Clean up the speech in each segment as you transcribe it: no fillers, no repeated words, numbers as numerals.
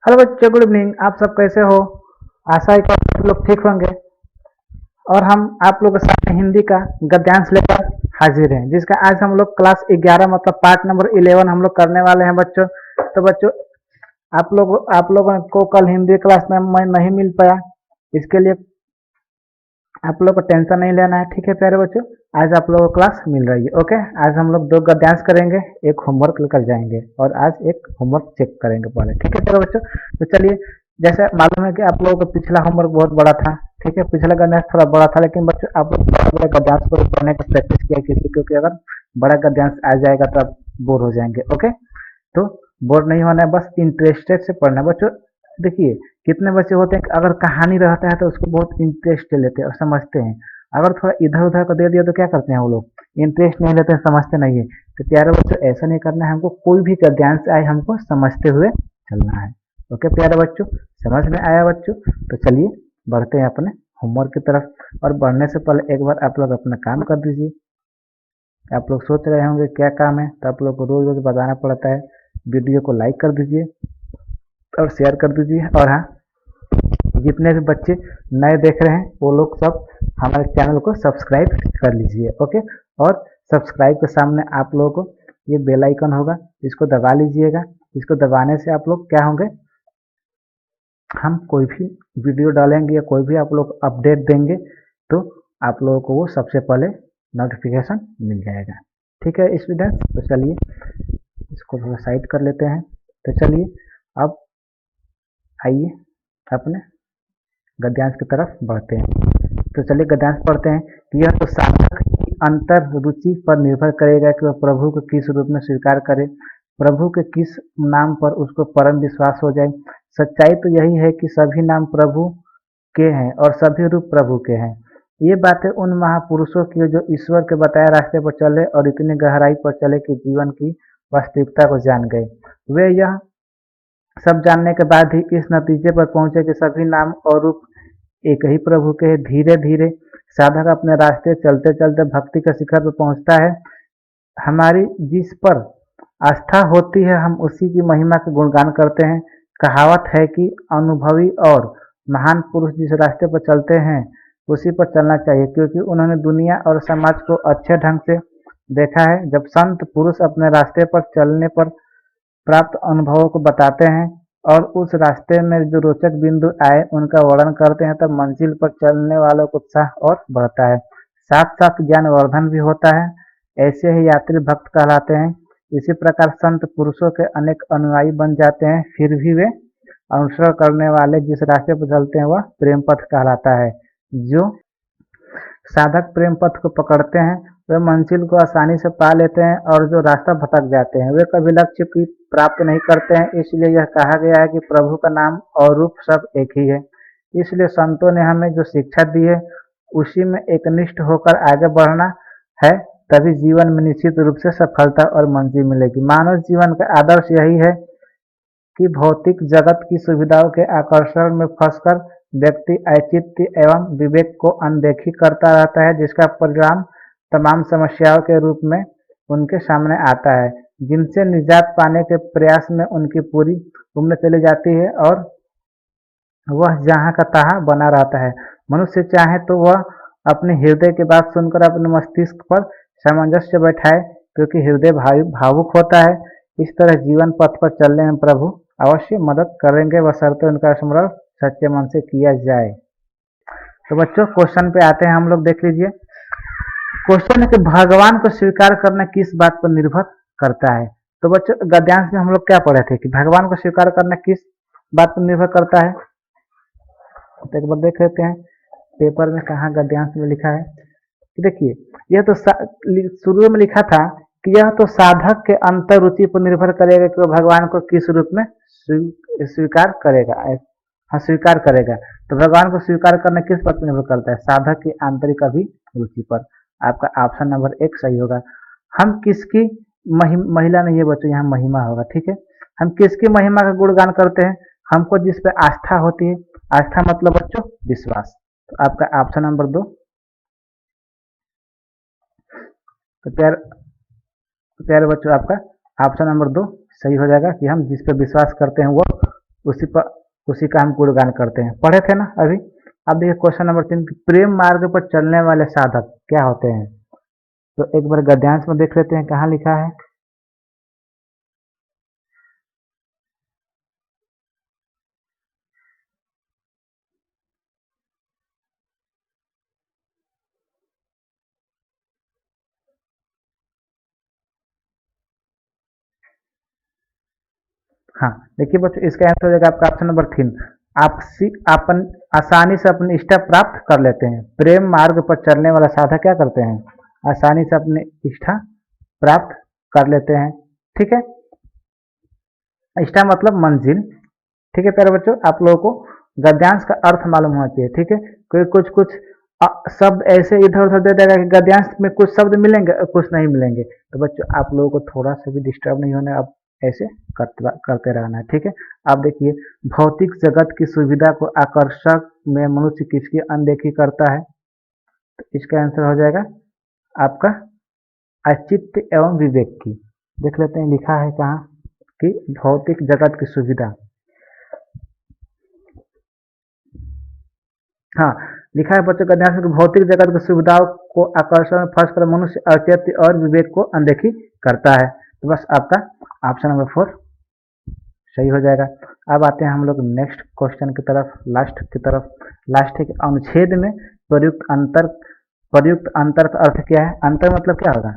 Hello बच्चों, good evening. आप सब कैसे हो? आशा है कि आप लोग ठीक होंगे। और हम आप लोगों के सामने हिंदी का गद्यांश लेकर हाजिर हैं, जिसका आज हम लोग क्लास 11 मतलब पार्ट नंबर 11 हम लोग करने वाले हैं बच्चों। तो बच्चों, आप लोगों को कल हिंदी क्लास में मैं नहीं मिल पाया, इसके लिए आप लोग को टेंशन नहीं लेना है, ठीक है प्यारे बच्चों। आज आप लोगों को क्लास मिल रही है, ओके। आज हम लोग 2 गद्यांश करेंगे, एक होमवर्क लेकर जाएंगे और आज एक होमवर्क चेक करेंगे पहले, ठीक है प्यारे बच्चों। तो चलिए, जैसे मालूम है कि आप लोगों का पिछला होमवर्क बहुत बड़ा था, ठीक है। पिछला गद्यांश थोड़ा बड़ा था, लेकिन बच्चों आप लोग बड़ा बड़ा गद्यांश को पढ़ने का प्रैक्टिस किया किसी, क्योंकि अगर बड़ा गद्यांश आ जाएगा तो आप बोर हो जाएंगे, ओके। तो बोर नहीं होना है, बस इंटरेस्टेड से पढ़ना है बच्चों। देखिए, कितने बच्चे होते हैं कि अगर कहानी रहता है तो उसको बहुत इंटरेस्ट ले लेते हैं और समझते हैं। अगर थोड़ा इधर उधर को दे दिया तो क्या करते हैं वो लोग, इंटरेस्ट नहीं लेते हैं, समझते नहीं है। तो प्यारे बच्चों, ऐसा नहीं करना है हमको, कोई भी गद्यांश आए हमको समझते हुए चलना है, ओके प्यारे बच्चों। समझ में आया बच्चों? तो चलिए बढ़ते हैं अपने होमवर्क की तरफ। और बढ़ने से पहले एक बार आप लोग अपना काम कर दीजिए। आप लोग सोच रहे होंगे क्या काम है, तो आप लोग को रोज रोज बताना पड़ता है। वीडियो को लाइक कर दीजिए और शेयर कर दीजिए। और हाँ, जितने भी बच्चे नए देख रहे हैं वो लोग सब हमारे चैनल को सब्सक्राइब कर लीजिए, ओके। और सब्सक्राइब के सामने आप लोगों को ये बेल आइकन होगा, इसको दबा लीजिएगा। इसको दबाने से आप लोग क्या होंगे, हम कोई भी वीडियो डालेंगे या कोई भी आप लोग अपडेट देंगे तो आप लोगों को वो सबसे पहले नोटिफिकेशन मिल जाएगा, ठीक है स्टूडेंट्स। तो चलिए इसको थोड़ा साइड कर लेते हैं। तो चलिए अब आइए अपने गद्यांश की तरफ बढ़ते हैं। तो चलिए गद्यांश पढ़ते हैं कि यह तो साधक की अंतर रुचि पर निर्भर करेगा कि वह प्रभु को किस रूप में स्वीकार करे, प्रभु के किस नाम पर उसको परम विश्वास हो जाए। सच्चाई तो यही है कि सभी नाम प्रभु के हैं और सभी रूप प्रभु के हैं। ये बातें उन महापुरुषों की जो ईश्वर के बताए रास्ते पर चले और इतनी गहराई पर चले कि जीवन की वास्तविकता को जान गए। वे यह सब जानने के बाद ही इस नतीजे पर पहुंचे कि सभी नाम और रूप एक ही प्रभु के हैं। धीरे धीरे साधक अपने रास्ते चलते चलते भक्ति के शिखर पर पहुंचता है। हमारी जिस पर आस्था होती है हम उसी की महिमा का गुणगान करते हैं। कहावत है कि अनुभवी और महान पुरुष जिस रास्ते पर चलते हैं उसी पर चलना चाहिए, क्योंकि उन्होंने दुनिया और समाज को अच्छे ढंग से देखा है। जब संत पुरुष अपने रास्ते पर चलने पर प्राप्त अनुभवों को बताते हैं और उस रास्ते में जो रोचक बिंदु आए उनका वर्णन करते हैं, तब मंजिल पर चलने वालों को उत्साह और बढ़ता है, साथ साथ ज्ञानवर्धन भी होता है। ऐसे ही यात्री भक्त कहलाते हैं। इसी प्रकार संत पुरुषों के अनेक अनुयायी बन जाते हैं, फिर भी वे अनुसरण करने वाले जिस रास्ते पर चलते हैं वह प्रेम पथ कहलाता है। जो साधक प्रेम पथ को पकड़ते हैं वे मंजिल को आसानी से पा लेते हैं, और जो रास्ता भटक जाते हैं वे कभी लक्ष्य की प्राप्त नहीं करते हैं। इसलिए यह कहा गया है कि प्रभु का नाम और रूप सब एक ही है। इसलिए संतों ने हमें जो शिक्षा दी है उसी में एकनिष्ठ होकर आगे बढ़ना है, तभी जीवन में निश्चित रूप से सफलता और मंजिल मिलेगी। मानव जीवन का आदर्श यही है कि भौतिक जगत की सुविधाओं के आकर्षण में फंसकर व्यक्ति औचित्य एवं विवेक को अनदेखी करता रहता है, जिसका परिणाम तमाम समस्याओं के रूप में उनके सामने आता है, जिनसे निजात पाने के प्रयास में उनकी पूरी उम्र चली जाती है और वह जहाँ का तहाँ बना रहता है। मनुष्य चाहे तो वह अपने हृदय की बात सुनकर अपने मस्तिष्क पर सामंजस्य बैठाए, क्योंकि हृदय भावुक होता है। इस तरह जीवन पथ पर चलने में प्रभु अवश्य मदद करेंगे, बशर्ते उनका स्मरण सच्चे मन से किया जाए। तो बच्चों क्वेश्चन पे आते हैं हम लोग, देख लीजिए। क्वेश्चन है कि भगवान को स्वीकार करना किस बात पर निर्भर करता है। तो बच्चों गद्यांश में हम लोग क्या पढ़े थे कि भगवान को स्वीकार करना किस बात पर निर्भर करता है। तो एक बार देख लेते हैं पेपर में कहाँ गद्यांश में लिखा है। देखिए, यह तो शुरू में लिखा था कि यह तो साधक के अंतर रुचि पर निर्भर करेगा कि वह भगवान को किस रूप में स्वीकार करेगा। हाँ, स्वीकार करेगा। तो भगवान को स्वीकार करना किस पर निर्भर करता है, साधक की आंतरिक अभिरुचि पर। आपका ऑप्शन नंबर 1 सही होगा। हम किसकी महिला नहीं है बच्चों, यहाँ महिमा होगा, ठीक है। हम किसकी महिमा का गुणगान करते हैं, हमको जिस पे आस्था होती है। आस्था मतलब बच्चों विश्वास। तो आपका ऑप्शन नंबर 2। तो प्यारे बच्चों, आपका ऑप्शन नंबर 2 सही हो जाएगा कि हम जिस पे विश्वास करते हैं वो उसी का हम गुणगान करते हैं, पढ़े थे ना अभी। अब देखिए क्वेश्चन नंबर 3, प्रेम मार्ग पर चलने वाले साधक क्या होते हैं। तो एक बार गद्यांश में देख लेते हैं कहाँ लिखा है। हाँ देखिए बच्चों, इसका आंसर हो जाएगा आपका ऑप्शन नंबर 3। आपसी अपन आसानी से अपनी इष्टा प्राप्त कर लेते हैं। प्रेम मार्ग पर चलने वाला साधक क्या करते हैं, आसानी से अपनी इष्टा प्राप्त कर लेते हैं। ठीक है, इष्टा मतलब मंजिल। ठीक है प्यारे बच्चों, आप लोगों को गद्यांश का अर्थ मालूम होना चाहिए। ठीक है, कोई कुछ कुछ शब्द ऐसे इधर उधर दे देगा कि गद्यांश में कुछ शब्द मिलेंगे और कुछ नहीं मिलेंगे। तो बच्चों आप लोगों को थोड़ा सा भी डिस्टर्ब नहीं होना है, आप ऐसे करते रहना है। ठीक है, आप देखिए, भौतिक जगत की सुविधा को आकर्षक में मनुष्य किसकी अनदेखी करता है। तो इसका आंसर हो जाएगा आपका औचित्य एवं विवेक की। देख लेते हैं लिखा है कहाँ कि भौतिक जगत की सुविधा। हाँ, लिखा है बच्चों का ध्यान से कि भौतिक जगत की सुविधाओं को आकर्षण में फंस कर मनुष्य औचित्य और विवेक को अनदेखी करता है। तो बस आपका ऑप्शन नंबर 4 सही हो जाएगा। अब आते हैं हम लोग नेक्स्ट क्वेश्चन की तरफ, लास्ट की तरफ। लास्ट है कि अनुच्छेद में प्रयुक्त अंतर का अर्थ क्या है। अंतर मतलब क्या होगा,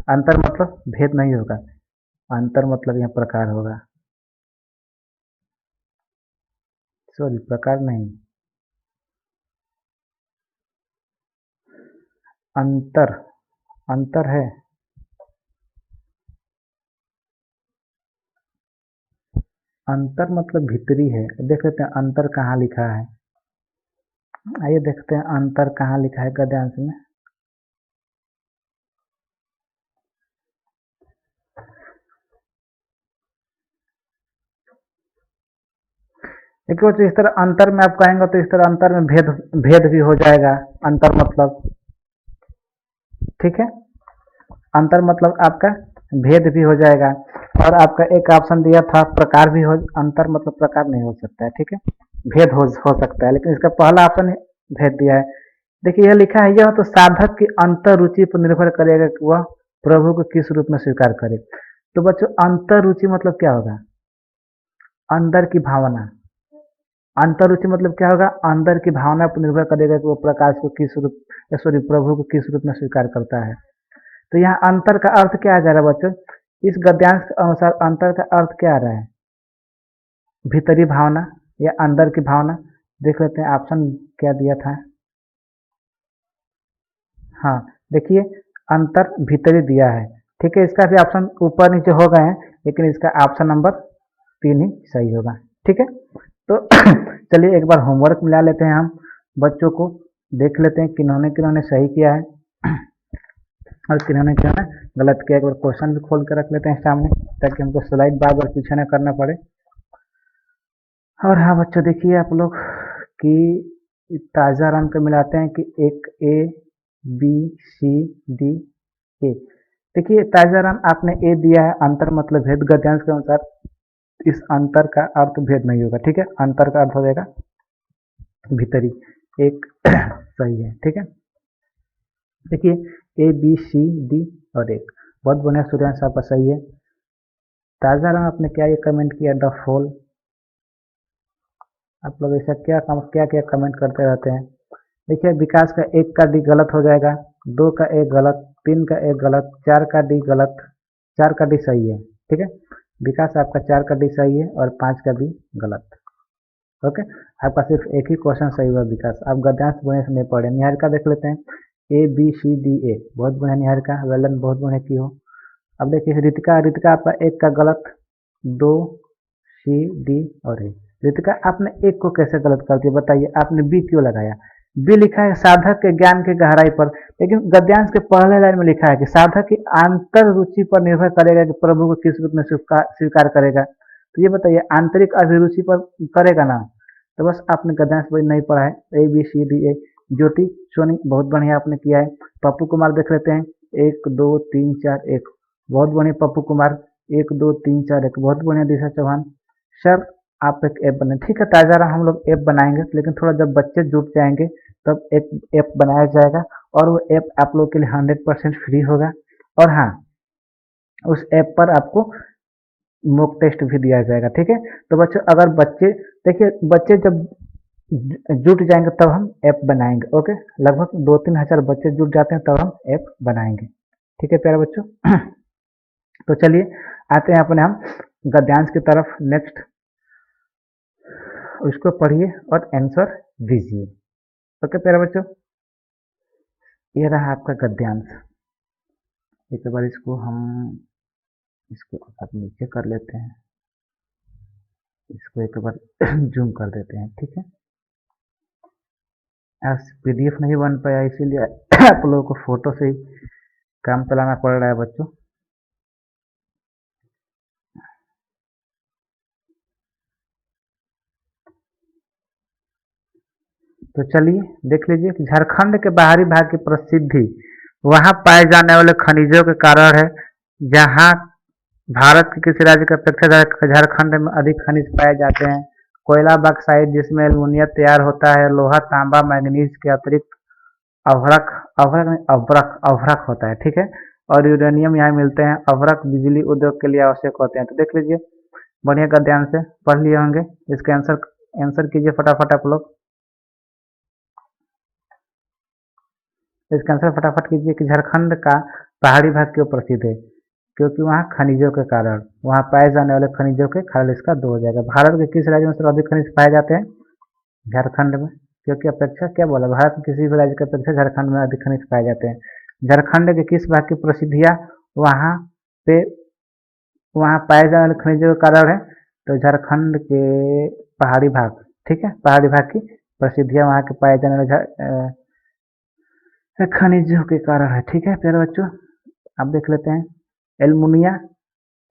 अंतर मतलब भेद नहीं होगा, अंतर मतलब यह प्रकार होगा। सॉरी, प्रकार नहीं, अंतर, अंतर है। अंतर मतलब भीतरी है। देख लेते हैं अंतर कहाँ लिखा है। आइए देखते हैं अंतर कहाँ लिखा है गद्यांश में। देखिए बच्चों, इस तरह अंतर में आप कहेंगे तो इस तरह अंतर में भेद भेद भी हो जाएगा। अंतर मतलब, ठीक है, अंतर मतलब आपका भेद भी हो जाएगा। और आपका एक ऑप्शन दिया था प्रकार भी हो, अंतर मतलब प्रकार नहीं हो सकता है। ठीक है, भेद हो सकता है, लेकिन इसका पहला ऑप्शन भेद दिया है। देखिए यह लिखा है, यह तो साधक की अंतर रुचि पर निर्भर करेगा कि वह प्रभु को किस रूप में स्वीकार करे। तो बच्चों अंतर रुचि मतलब क्या होगा, अंदर की भावना। अंतर रुचि मतलब क्या होगा, अंदर की भावना पर निर्भर करेगा कि वो प्रकाश को किस रूप, सॉरी, प्रभु को किस रूप में स्वीकार करता है। तो यहाँ अंतर का अर्थ क्या आ जा रहा है बच्चों, इस गद्यांश के अनुसार अंतर का अर्थ क्या आ रहा है, भीतरी भावना या अंदर की भावना। देख लेते हैं ऑप्शन क्या दिया था। हाँ देखिए, अंतर भीतरी दिया है। ठीक है, इसका भी ऑप्शन ऊपर नीचे हो गए हैं, लेकिन इसका ऑप्शन नंबर 3 ही सही होगा। ठीक है, तो चलिए एक बार होमवर्क मिला लेते हैं हम बच्चों को, देख लेते हैं किन्होंने किन्होंने सही किया है और किन्होंने किन्होंने गलत किया। एक बार क्वेश्चन भी खोल कर रख लेते हैं सामने, ताकि हमको स्लाइड बार बार पीछे न करना पड़े। और हाँ बच्चों, देखिए आप लोग कि ताज़ा रंग को मिलाते हैं कि एक ए बी सी डी ए। देखिए ताज़ा रंग आपने ए दिया है, अंतर मतलब भेद। गद्यांश के अनुसार इस अंतर का अर्थ भेद नहीं होगा। ठीक है, अंतर का अर्थ हो जाएगा भीतरी। एक सही है। ठीक है, देखिए ए बी सी डी और एक, बहुत बढ़िया सूर्यांश आपका सही है। ताज़ा रंग आपने क्या ये कमेंट किया, द फॉल। आप लोग ऐसा क्या क्या क्या कमेंट करते रहते हैं। देखिए विकास का एक का डी गलत हो जाएगा, 2 का ए गलत, 3 का ए गलत, 4 का डी गलत, 4 का डी सही है। ठीक है, विकास आपका 4 का डी सही है और 5 का डी गलत। ओके, आपका सिर्फ एक ही क्वेश्चन सही हुआ विकास। आप गद्यांश बढ़िया से नहीं पढ़े। निहारिका देख लेते हैं, ए बी सी डी ए, बहुत बढ़िया निहारिका, वेलन, बहुत बढ़िया की हो। अब देखिए रितिका, रितिका आपका एक का गलत, 2 सी डी और ए। रितिका आपने एक को कैसे गलत कर दिया बताइए, आपने बी क्यों लगाया। बी लिखा है साधक के ज्ञान के गहराई पर, लेकिन गद्यांश के पहले लाइन में लिखा है कि साधक की आंतर रुचि पर निर्भर करेगा कि प्रभु को किस रूप में स्वीकार करेगा। तो ये बताइए आंतरिक अभिरुचि पर करेगा ना। तो बस आपने गद्यांश वही नहीं पढ़ा है, A B C D A. Jyoti Soni, बहुत बढ़िया आपने किया है। पप्पू कुमार देख लेते हैं, 1 2 3 4 1, बहुत बढ़िया पप्पू कुमार, 1 2 3 4 1, बहुत बढ़िया। दिशा चौहान सर आप एक ऐप बने, ठीक है ताज़ा राम हम लोग ऐप बनाएंगे, लेकिन थोड़ा जब बच्चे जुट जाएंगे तब एक ऐप बनाया जाएगा और वो ऐप आप लोग के लिए 100% फ्री होगा। और हाँ, उस ऐप पर आपको मॉक टेस्ट भी दिया जाएगा, ठीक है। तो बच्चों अगर बच्चे, देखिए बच्चे जब जुट जाएंगे तब हम ऐप बनाएंगे, ओके। लगभग 2-3 हज़ार बच्चे जुट जाते हैं तब हम ऐप बनाएंगे, ठीक है प्यारे बच्चों। तो चलिए आते हैं अपने हम गद्यांश की तरफ। नेक्स्ट उसको पढ़िए और आंसर दीजिए, ओके प्यारे बच्चों। ये रहा आपका गद्यांश। एक बार इसको हम इसको आप नीचे कर लेते हैं, इसको एक बार जूम कर देते हैं, ठीक है। आज पीडीएफ नहीं बन पाया इसीलिए आप लोगों को फोटो से ही काम चलाना पड़ रहा है बच्चों। तो चलिए देख लीजिए कि झारखंड के बाहरी भाग की प्रसिद्धि वहां पाए जाने वाले खनिजों के कारण है। जहां भारत के किसी राज्य की अपेक्षा झारखंड में अधिक खनिज पाए जाते हैं। कोयला बॉक्साइट जिसमें एल्युमिनियम तैयार होता है। लोहा, तांबा, मैंगनीज के अतिरिक्त अभ्रक अभ्रक नहीं, अभ्रक अभ्रक होता है, ठीक है। और यूरेनियम यहाँ मिलते हैं। अभ्रक बिजली उद्योग के लिए आवश्यक होते हैं। तो देख लीजिए बढ़िया का ध्यान से पढ़ लिए होंगे। इसका आंसर आंसर कीजिए फटाफट आप लोग। इसका आंसर फटाफट कीजिए कि झारखंड का पहाड़ी भाग क्यों प्रसिद्ध है। क्योंकि वहाँ खनिजों के कारण, वहाँ पाए जाने वाले खनिजों के कारण इसका 2 हो जाएगा। भारत के किस राज्य में सर्वाधिक खनिज पाए जाते हैं? झारखंड में। क्योंकि अपेक्षा क्या बोला, भारत में किसी भी राज्य की अपेक्षा झारखंड में अधिक खनिज पाए जाते हैं। झारखंड के किस भाग की प्रसिद्धियाँ वहाँ पे वहाँ पाए जाने वाले खनिजों के कारण है? तो झारखंड के पहाड़ी भाग, ठीक है, पहाड़ी भाग की प्रसिद्धियाँ वहाँ के पाए जाने वाले खनिजों के कारण है, ठीक है प्यारे बच्चों। अब देख लेते हैं एल्युमिनिया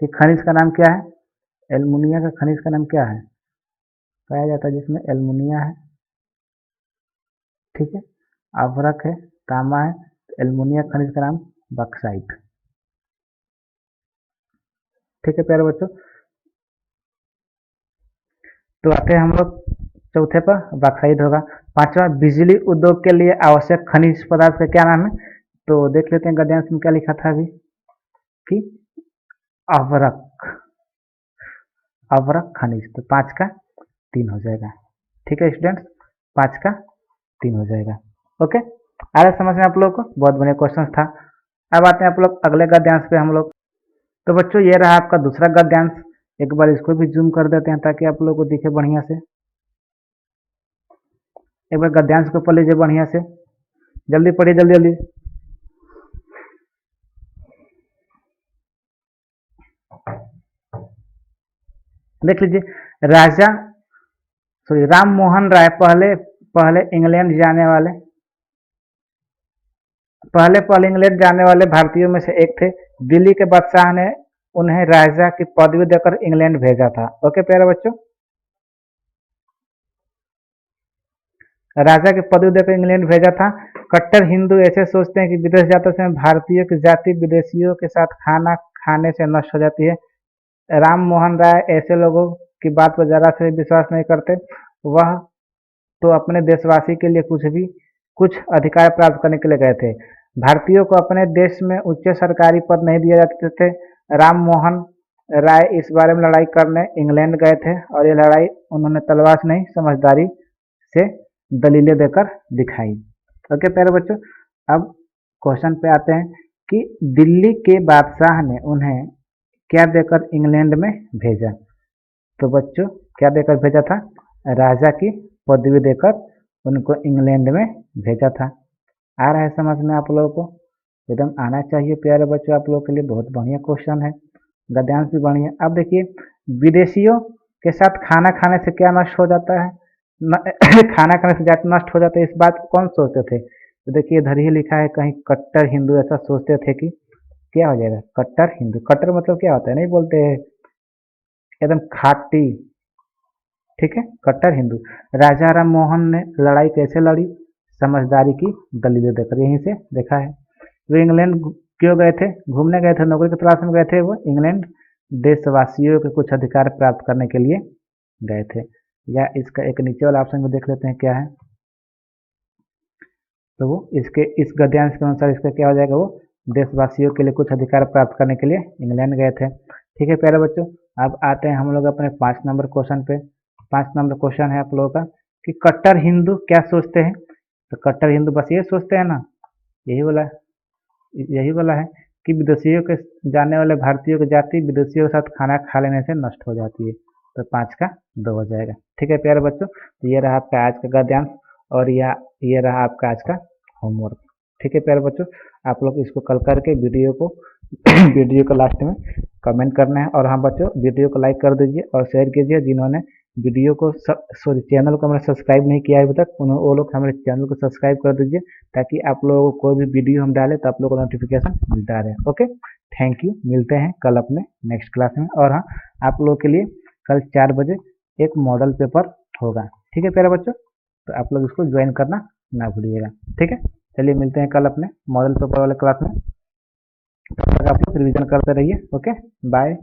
के खनिज का नाम क्या है। एल्युमिनिया का खनिज का नाम क्या है? पाया जाता है जिसमें एल्युमिनिया है, ठीक है, अभ्रक है, तांबा है। एल्युमिनिया खनिज का नाम बॉक्साइट, ठीक है प्यारे बच्चों। तो आते हैं हम लोग चौथे पर, बॉक्साइट होगा। पांचवा, बिजली उद्योग के लिए आवश्यक खनिज पदार्थ का क्या नाम है? तो देख लेते हैं गद्यांश में क्या लिखा था अभी कि अभ्रक, अभ्रक खनिज। तो 5 का 3 हो जाएगा, ठीक है स्टूडेंट्स, 5 का 3 हो जाएगा, ओके। आ रहा समझ में आप लोग को? बहुत बढ़िया क्वेश्चन था। अब आते हैं आप लोग अगले गद्यांश पे हम लोग। तो बच्चों ये रहा आपका दूसरा गद्यांश। एक बार इसको भी जूम कर देते हैं ताकि आप लोगों को दिखे बढ़िया से। एक बार गद्यांश को पढ़ लीजिए बढ़िया से, जल्दी पढ़िए, जल्दी जल्दी। देख लीजिए राजा सॉरी राम मोहन राय पहले पहले इंग्लैंड जाने वाले पहले इंग्लैंड जाने वाले भारतीयों में से एक थे। दिल्ली के बादशाह ने उन्हें राजा की पदवी देकर इंग्लैंड भेजा था, ओके प्यारे बच्चों। राजा की पदवी देकर इंग्लैंड भेजा था। कट्टर हिंदू ऐसे सोचते हैं कि विदेश जाते समय भारतीयों की जाति विदेशियों के साथ खाना खाने से नष्ट हो जाती है। राम मोहन राय ऐसे लोगों की बात पर जरा से विश्वास नहीं करते। वह तो अपने देशवासी के लिए कुछ अधिकार प्राप्त करने के लिए गए थे। भारतीयों को अपने देश में उच्च सरकारी पद नहीं दिए जाते थे। राम मोहन राय इस बारे में लड़ाई करने इंग्लैंड गए थे और ये लड़ाई उन्होंने तलवार से नहीं समझदारी से दलीलें देकर दिखाई, ओके प्यारे बच्चों। अब क्वेश्चन पे आते हैं कि दिल्ली के बादशाह ने उन्हें क्या देकर इंग्लैंड में भेजा। तो बच्चों क्या देकर भेजा था? राजा की पदवी देकर उनको इंग्लैंड में भेजा था। आ रहा है समझ में आप लोगों को? एकदम आना चाहिए प्यारे बच्चों, आप लोगों के लिए बहुत बढ़िया क्वेश्चन है। गद्यांश भी बढ़िया। अब देखिए विदेशियों के साथ खाना खाने से क्या नष्ट हो जाता है? खाना खाने से जाति नष्ट हो जाता है, इस बात को कौन सोचते थे? तो देखिए इधर ही लिखा है कहीं, कट्टर हिंदू ऐसा सोचते थे कि क्या हो जाएगा, कट्टर हिंदू। कट्टर मतलब क्या होता है, नहीं बोलते हैं एकदम खाटी, ठीक है, कट्टर हिंदू। राजा राम मोहन ने लड़ाई कैसे लड़ी? समझदारी की दलीलें देकर, यहीं से देखा है। वे इंग्लैंड क्यों गए थे? घूमने गए थे, नौकरी की तलाश में गए थे वो इंग्लैंड। देशवासियों के कुछ अधिकार प्राप्त करने के लिए गए थे। या इसका एक नीचे वाला ऑप्शन में देख लेते हैं क्या है, तो वो इसके इस गद्यांश के अनुसार इसका क्या हो जाएगा, वो देशवासियों के लिए कुछ अधिकार प्राप्त करने के लिए इंग्लैंड गए थे। ठीक है प्यारे बच्चों, अब आते हैं हम लोग अपने 5 नंबर क्वेश्चन पे। 5 नंबर क्वेश्चन है आप लोगों का कि कट्टर हिंदू क्या सोचते हैं। तो कट्टर हिंदू बस ये सोचते हैं ना, यही वाला है कि विदेशियों के जाने वाले भारतीयों की जाति विदेशियों के साथ खाना खा लेने से नष्ट हो जाती है। तो 5 का 2 हो जाएगा। ठीक है प्यारे बच्चों, तो ये रहा आपका आज का गद्यांश और ये रहा आपका आज का होमवर्क। ठीक है प्यारे बच्चों, आप लोग इसको कल करके वीडियो को वीडियो को लास्ट में कमेंट करना है। और हाँ बच्चों, वीडियो को लाइक कर दीजिए और शेयर कीजिए। जिन्होंने वीडियो को चैनल को हमारे सब्सक्राइब नहीं किया है अभी तक, वो लोग हमारे चैनल को सब्सक्राइब कर दीजिए, ताकि आप लोगों को कोई भी वीडियो हम डालें तो आप लोगों को नोटिफिकेशन मिलता रहे। ओके, थैंक यू, मिलते हैं कल अपने नेक्स्ट क्लास में। और हाँ, आप लोगों के लिए कल 4 बजे एक मॉडल पेपर होगा। ठीक है प्यारे बच्चों, तो आप लोग इसको ज्वाइन करना ना भूलिएगा। ठीक है, चलिए मिलते हैं कल अपने मॉडल पेपर वाले क्लास में। तब तक आप लोग रिविजन करते रहिए। Okay, bye.